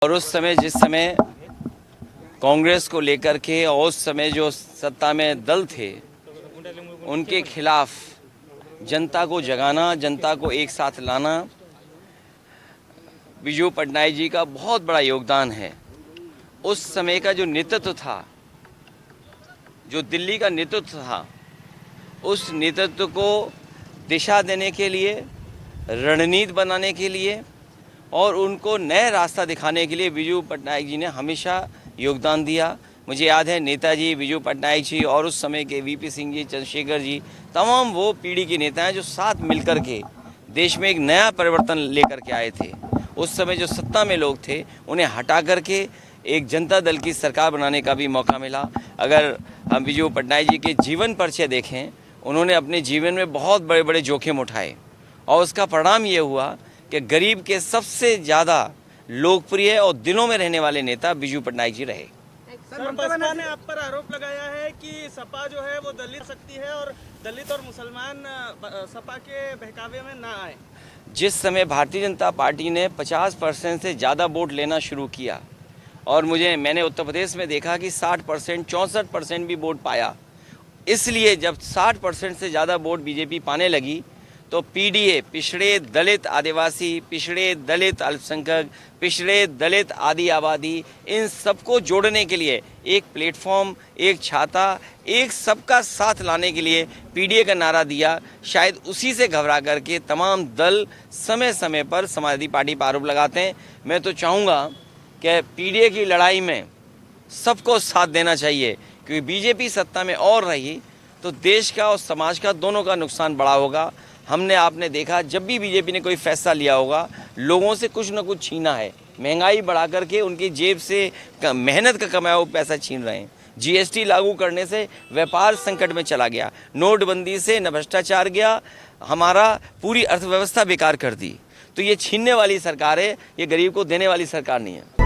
और उस समय जिस समय कांग्रेस को लेकर के और उस समय जो सत्ता में दल थे उनके खिलाफ जनता को जगाना, जनता को एक साथ लाना बिजू पटनायक जी का बहुत बड़ा योगदान है। उस समय का जो नेतृत्व था, जो दिल्ली का नेतृत्व था, उस नेतृत्व को दिशा देने के लिए, रणनीति बनाने के लिए और उनको नए रास्ता दिखाने के लिए बिजू पटनायक जी ने हमेशा योगदान दिया। मुझे याद है नेताजी बिजू पटनायक जी और उस समय के वीपी सिंह जी, चंद्रशेखर जी, तमाम वो पीढ़ी के नेता हैं जो साथ मिलकर के देश में एक नया परिवर्तन लेकर के आए थे। उस समय जो सत्ता में लोग थे उन्हें हटा करके एक जनता दल की सरकार बनाने का भी मौका मिला। अगर हम बिजू पटनायक जी के जीवन परिचय देखें, उन्होंने अपने जीवन में बहुत बड़े बड़े जोखिम उठाए और उसका परिणाम ये हुआ कि गरीब के सबसे ज़्यादा लोकप्रिय और दिलों में रहने वाले नेता बिजू पटनायक जी रहे। सर, बसपा ने आप पर आरोप लगाया है कि सपा जो है वो दलित शक्ति है और दलित और मुसलमान सपा के बहकावे में ना आए। जिस समय भारतीय जनता पार्टी ने 50% से ज़्यादा वोट लेना शुरू किया और मैंने उत्तर प्रदेश में देखा कि 60%, 64% भी वोट पाया। इसलिए जब 60% से ज़्यादा वोट बीजेपी पाने लगी तो पीडीए, पिछड़े दलित आदिवासी, पिछड़े दलित अल्पसंख्यक, पिछड़े दलित आदि आबादी, इन सबको जोड़ने के लिए एक प्लेटफॉर्म, एक छाता, एक सबका साथ लाने के लिए पीडीए का नारा दिया। शायद उसी से घबरा करके तमाम दल समय समय पर समाजवादी पार्टी पर आरोप लगाते हैं। मैं तो चाहूँगा कि पीडीए की लड़ाई में सबको साथ देना चाहिए, क्योंकि बीजेपी सत्ता में और रही तो देश का और समाज का दोनों का नुकसान बड़ा होगा। आपने देखा जब भी बीजेपी ने कोई फैसला लिया होगा, लोगों से कुछ न कुछ छीना है। महंगाई बढ़ा करके उनकी जेब से मेहनत का कमाया हुआ पैसा छीन रहे हैं। जीएसटी लागू करने से व्यापार संकट में चला गया, नोटबंदी से न भ्रष्टाचार गया, हमारा पूरी अर्थव्यवस्था बेकार कर दी। तो ये छीनने वाली सरकार है, ये गरीब को देने वाली सरकार नहीं है।